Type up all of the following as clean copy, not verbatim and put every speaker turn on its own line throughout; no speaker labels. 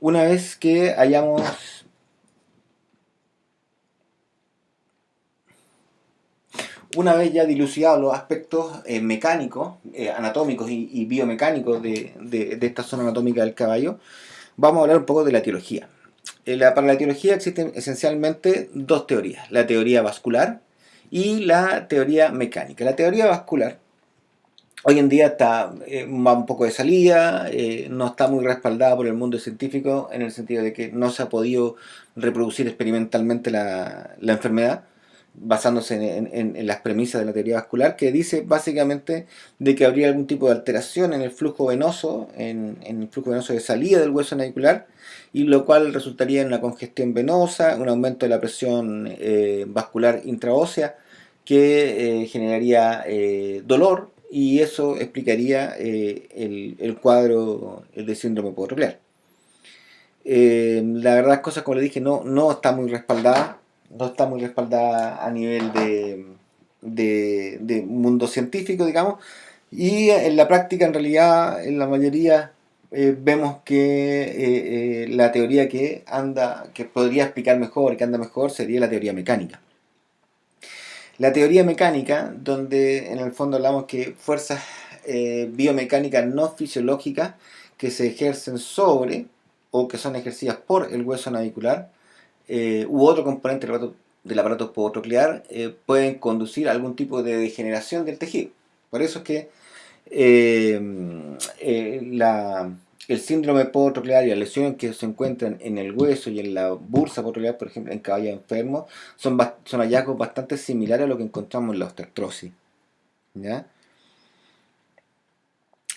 Una vez que una vez ya dilucidado los aspectos mecánicos, anatómicos y biomecánicos de esta zona anatómica del caballo, vamos a hablar un poco de la etiología. Para la etiología existen esencialmente dos teorías, la teoría vascular y la teoría mecánica. La teoría vascular hoy en día va un poco de salida, no está muy respaldada por el mundo científico en el sentido de que no se ha podido reproducir experimentalmente la enfermedad basándose en las premisas de la teoría vascular, que dice básicamente de que habría algún tipo de alteración en el flujo venoso, en el flujo venoso de salida del hueso navicular, y lo cual resultaría en una congestión venosa, un aumento de la presión vascular intraósea, que generaría dolor, y eso explicaría el cuadro de síndrome podotroclear. La verdad, cosas como le dije, no está muy respaldada, no está muy respaldada a nivel de mundo científico, digamos, y en la práctica, en realidad, en la mayoría vemos que la teoría que podría explicar mejor, que anda mejor, sería la teoría mecánica. La teoría mecánica, donde en el fondo hablamos que fuerzas biomecánicas no fisiológicas que se ejercen sobre o que son ejercidas por el hueso navicular u otro componente del aparato podotroclear pueden conducir a algún tipo de degeneración del tejido. Por eso es que eh, el síndrome podotroclear y las lesiones que se encuentran en el hueso y en la bursa podotroclear, por ejemplo, en caballos enfermos, son hallazgos bastante similares a lo que encontramos en la osteoartrosis. ¿Ya?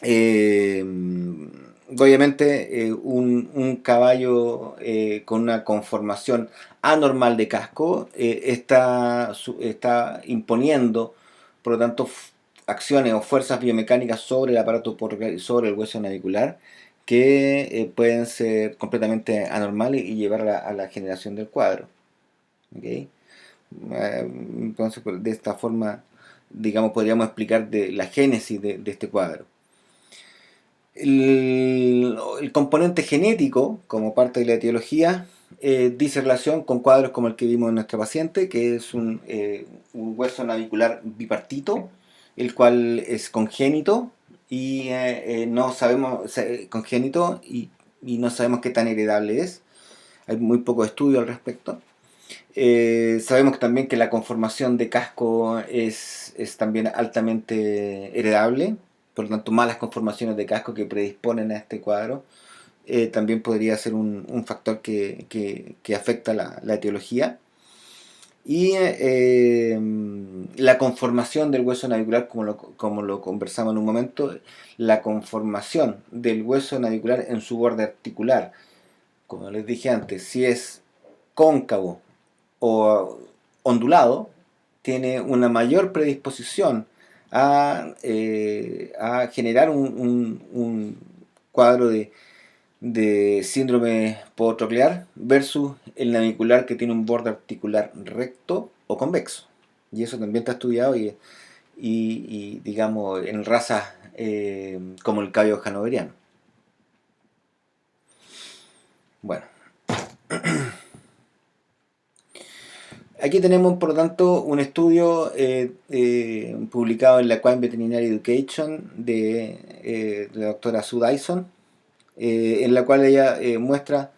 Eh, Obviamente, un caballo con una conformación anormal de casco está imponiendo, por lo tanto, acciones o fuerzas biomecánicas sobre el aparato podotroclear y sobre el hueso navicular que pueden ser completamente anormales y llevar a la generación del cuadro. ¿Ok? Entonces, de esta forma, digamos, podríamos explicar la génesis de este cuadro. El componente genético, como parte de la etiología, dice relación con cuadros como el que vimos en nuestra paciente, que es un hueso navicular bipartito, el cual es congénito y no sabemos, congénito y no sabemos qué tan heredable es. Hay muy poco estudio al respecto. Sabemos también que la conformación de casco es también altamente heredable, por lo tanto malas conformaciones de casco que predisponen a este cuadro también podría ser un factor que afecta la etiología. Y la conformación del hueso navicular, como lo conversamos en un momento, la conformación del hueso navicular en su borde articular, como les dije antes, si es cóncavo o ondulado, tiene una mayor predisposición a generar un cuadro de síndrome podotroclear versus el navicular que tiene un borde articular recto o convexo. Y eso también está estudiado y digamos, en razas como el caballo hanoveriano. Bueno, aquí tenemos, por lo tanto, un estudio publicado en la Equine Veterinary Education de la doctora Sue Dyson, en la cual ella muestra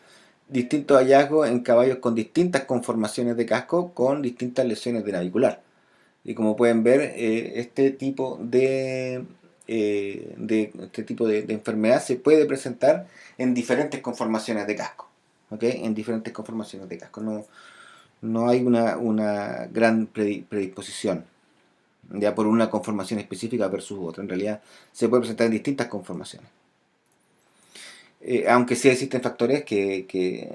distintos hallazgos en caballos con distintas conformaciones de casco con distintas lesiones de navicular. Y como pueden ver, este tipo de enfermedad se puede presentar en diferentes conformaciones de casco. ¿Ok? En diferentes conformaciones de casco. No hay una gran predisposición ya por una conformación específica versus otra. En realidad se puede presentar en distintas conformaciones. Aunque sí existen factores que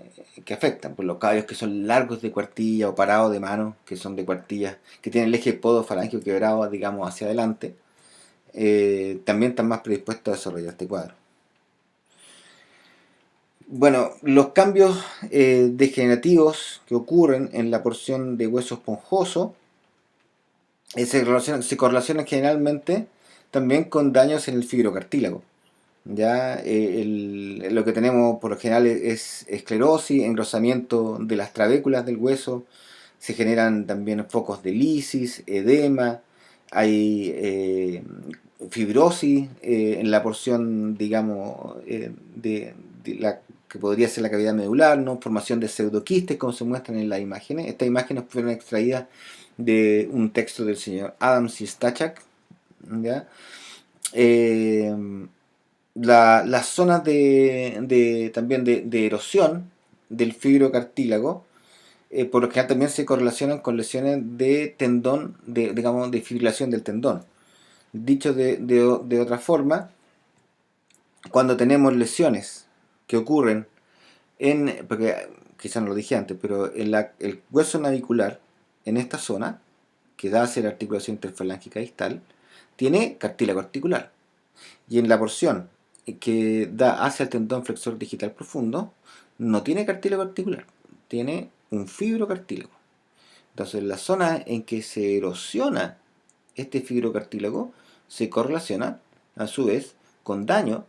afectan, pues los caballos que son largos de cuartilla o parados de mano, que son de cuartilla, que tienen el eje podofalángeo quebrado, digamos, hacia adelante, también están más predispuestos a desarrollar este cuadro. Bueno, los cambios degenerativos que ocurren en la porción de hueso esponjoso se correlacionan generalmente también con daños en el fibrocartílago. Ya, lo que tenemos por lo general es esclerosis, engrosamiento de las trabéculas del hueso, se generan también focos de lisis, edema, hay fibrosis en la porción, digamos, de la que podría ser la cavidad medular, ¿no? Formación de pseudoquistes, como se muestran en las imágenes. Estas imágenes fueron extraídas de un texto del señor Adams y Stachak, ¿ya? Eh, las zonas también de erosión del fibrocartílago, por lo general también se correlacionan con lesiones de tendón, digamos, de fibrilación del tendón. Dicho de otra forma, cuando tenemos lesiones que ocurren porque quizás no lo dije antes, pero el hueso navicular, en esta zona, que da hacia la articulación interfalángica distal, tiene cartílago articular. Y en la porción que da hacia el tendón flexor digital profundo, no tiene cartílago articular, tiene un fibrocartílago. Entonces, la zona en que se erosiona este fibrocartílago se correlaciona, a su vez, con daño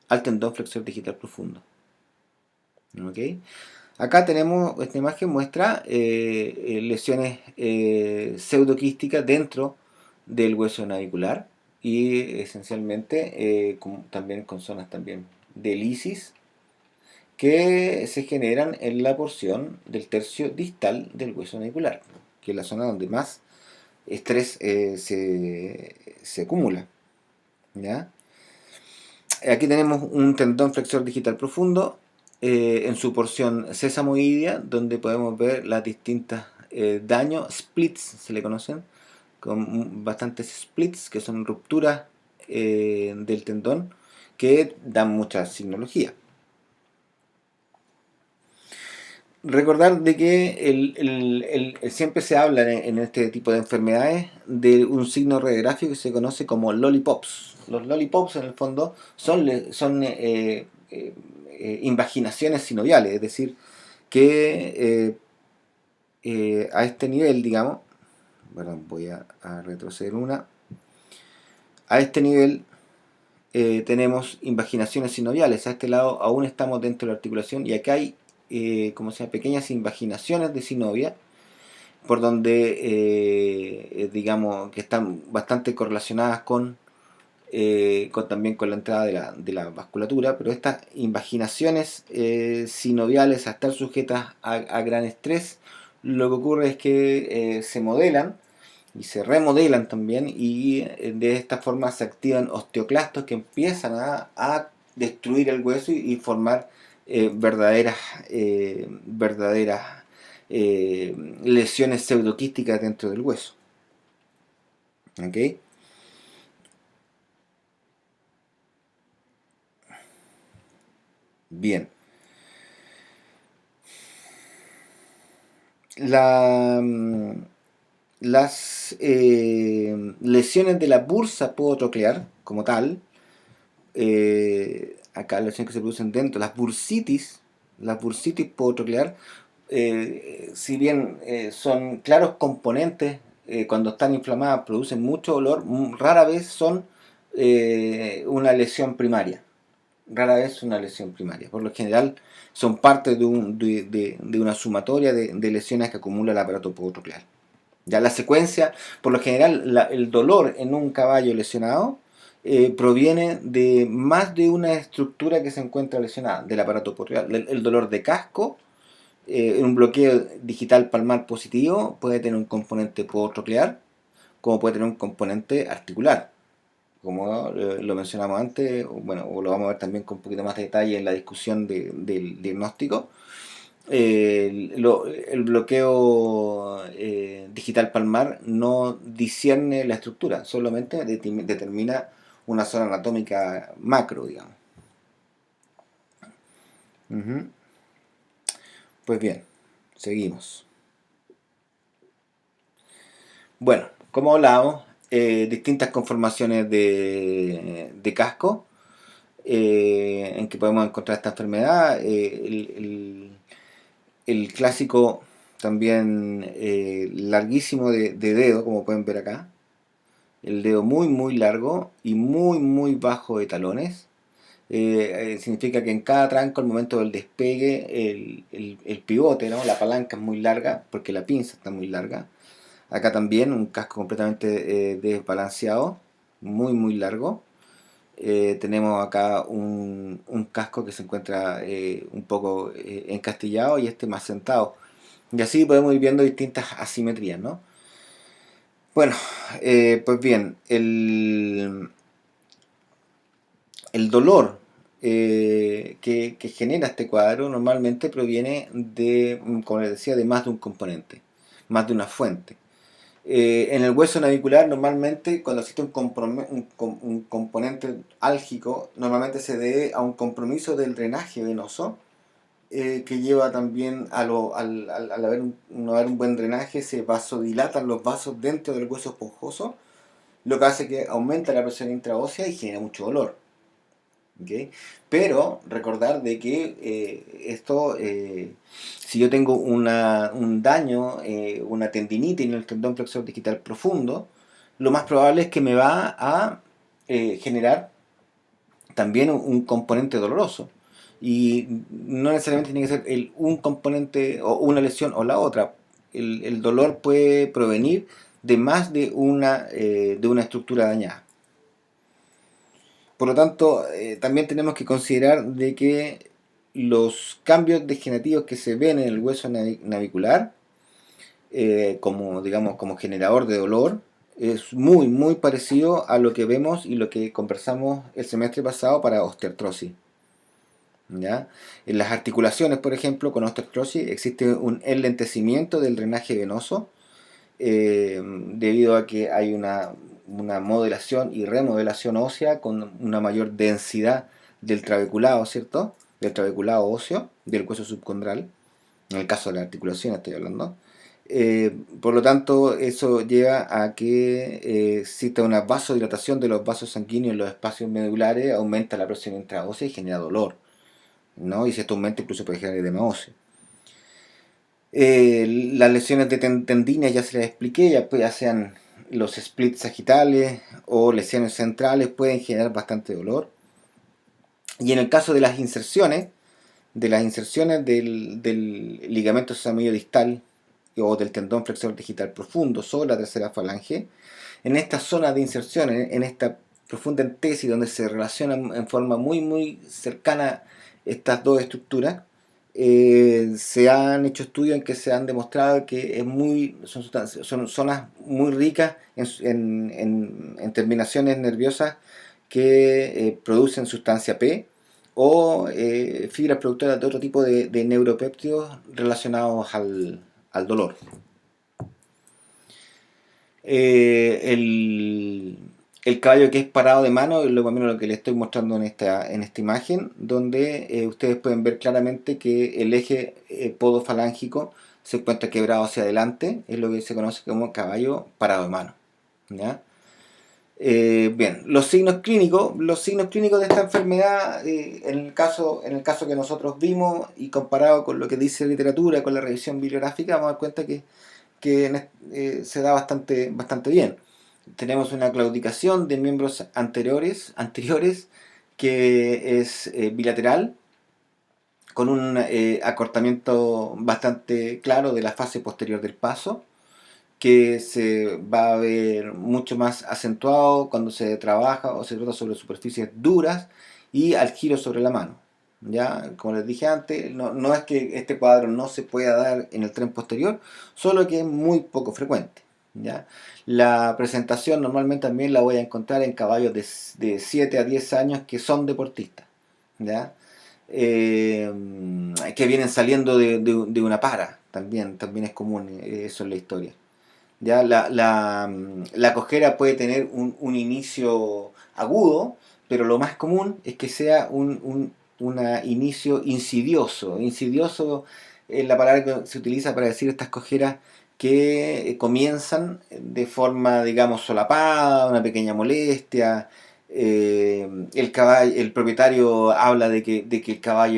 al tendón flexor digital profundo. ¿Ok? Acá tenemos, esta imagen muestra lesiones pseudoquísticas dentro del hueso navicular y esencialmente también con zonas también de lisis que se generan en la porción del tercio distal del hueso navicular, que es la zona donde más estrés se acumula. ¿Ya? Aquí tenemos un tendón flexor digital profundo en su porción sesamoidea, donde podemos ver las distintas daños, splits se le conocen, con bastantes splits, que son rupturas del tendón, que dan mucha signología. Recordar de que siempre se habla en este tipo de enfermedades de un signo radiográfico que se conoce como lollipops. Los lollipops en el fondo son invaginaciones sinoviales, es decir, que a este nivel, digamos, bueno, voy a retroceder a este nivel tenemos invaginaciones sinoviales. A este lado aún estamos dentro de la articulación y acá hay como sea, pequeñas invaginaciones de sinovia por donde digamos que están bastante correlacionadas también con la entrada de la vasculatura, pero estas invaginaciones sinoviales al estar sujetas a gran estrés, lo que ocurre es que se modelan y se remodelan también y de esta forma se activan osteoclastos que empiezan a destruir el hueso y formar verdaderas lesiones pseudoquísticas dentro del hueso. ¿Ok? Bien. La, las lesiones de la bursa podotroclear, como tal, acá las lesiones que se producen dentro, las bursitis podotroclear, si bien son claros componentes, cuando están inflamadas producen mucho dolor, rara vez son una lesión primaria. Rara vez una lesión primaria. Por lo general son parte de una sumatoria de lesiones que acumula el aparato podotroclear. Ya la secuencia, por lo general, el dolor en un caballo lesionado proviene de más de una estructura que se encuentra lesionada, del aparato podotroclear. El dolor de casco, un bloqueo digital palmar positivo, puede tener un componente podotroclear, como puede tener un componente articular. Como lo mencionamos antes, bueno, o lo vamos a ver también con un poquito más de detalle en la discusión del diagnóstico. El bloqueo digital palmar no discierne la estructura, solamente determina una zona anatómica macro, digamos. Ujú. Pues bien, seguimos. Bueno, como hablábamos, distintas conformaciones de casco en que podemos encontrar esta enfermedad. El clásico también larguísimo de dedo, como pueden ver acá. El dedo muy muy largo y muy muy bajo de talones. Significa que en cada tranco, al momento del despegue, el pivote, ¿no? La palanca es muy larga, porque la pinza está muy larga. Acá también un casco completamente desbalanceado, muy muy largo. Tenemos acá un casco que se encuentra un poco encastillado y este más sentado. Y así podemos ir viendo distintas asimetrías, ¿no? Bueno, pues bien, el dolor que genera este cuadro normalmente proviene de, como les decía, de más de un componente, más de una fuente. En el hueso navicular normalmente cuando existe un componente álgico, normalmente se debe a un compromiso del drenaje venoso, que lleva también al haber no haber un buen drenaje, se vasodilatan los vasos dentro del hueso esponjoso, lo que hace que aumenta la presión intraósea y genera mucho dolor. ¿Okay? Pero recordar de que si yo tengo un daño, una tendinitis en el tendón flexor digital profundo, lo más probable es que me va a generar también un componente doloroso. Y no necesariamente tiene que ser un componente o una lesión o la otra. El dolor puede provenir de más de una estructura dañada. Por lo tanto, también tenemos que considerar de que los cambios degenerativos que se ven en el hueso navicular, como digamos como generador de dolor, es muy muy parecido a lo que vemos y lo que conversamos el semestre pasado para osteoartrosis. ¿Ya? En las articulaciones, por ejemplo, con osteoartrosis existe un enlentecimiento del drenaje venoso, debido a que hay una modelación y remodelación ósea con una mayor densidad del trabeculado, ¿cierto? Del trabeculado óseo, del hueso subcondral, en el caso de la articulación estoy hablando. Por lo tanto, eso lleva a que exista una vasodilatación de los vasos sanguíneos en los espacios medulares, aumenta la presión intraósea y genera dolor, ¿no? Y si esto aumenta, incluso puede generar edema óseo. Las lesiones de tendines ya se las expliqué, ya sean los splits sagitales o lesiones centrales, pueden generar bastante dolor. Y en el caso de las inserciones del ligamento sesamoide distal o del tendón flexor digital profundo sobre la tercera falange, en esta zona de inserción, en esta profunda entesis donde se relacionan en forma muy muy cercana estas dos estructuras, se han hecho estudios en que se han demostrado que son zonas muy ricas en terminaciones nerviosas que producen sustancia P o fibras productoras de otro tipo de neuropéptidos relacionados al dolor. El caballo que es parado de mano es lo que les estoy mostrando en esta imagen, donde ustedes pueden ver claramente que el eje podofalángico se encuentra quebrado hacia adelante, es lo que se conoce como caballo parado de mano. ¿Ya? Bien, los signos clínicos de esta enfermedad, en el caso que nosotros vimos y comparado con lo que dice la literatura, con la revisión bibliográfica, vamos a dar cuenta que se da bastante bien. Tenemos una claudicación de miembros anteriores que es bilateral, con un acortamiento bastante claro de la fase posterior del paso, que se va a ver mucho más acentuado cuando se trabaja o se trata sobre superficies duras y al giro sobre la mano. ¿Ya? Como les dije antes, no es que este cuadro no se pueda dar en el tren posterior, solo que es muy poco frecuente. ¿Ya? La presentación normalmente también la voy a encontrar en caballos de 7 a 10 años que son deportistas. ¿Ya? Que vienen saliendo de una para, también es común eso en la historia. Ya la cojera puede tener un inicio agudo, pero lo más común es que sea un inicio insidioso. Insidioso es la palabra que se utiliza para decir estas cojeras que comienzan de forma, digamos, solapada, una pequeña molestia. El propietario habla de que el caballo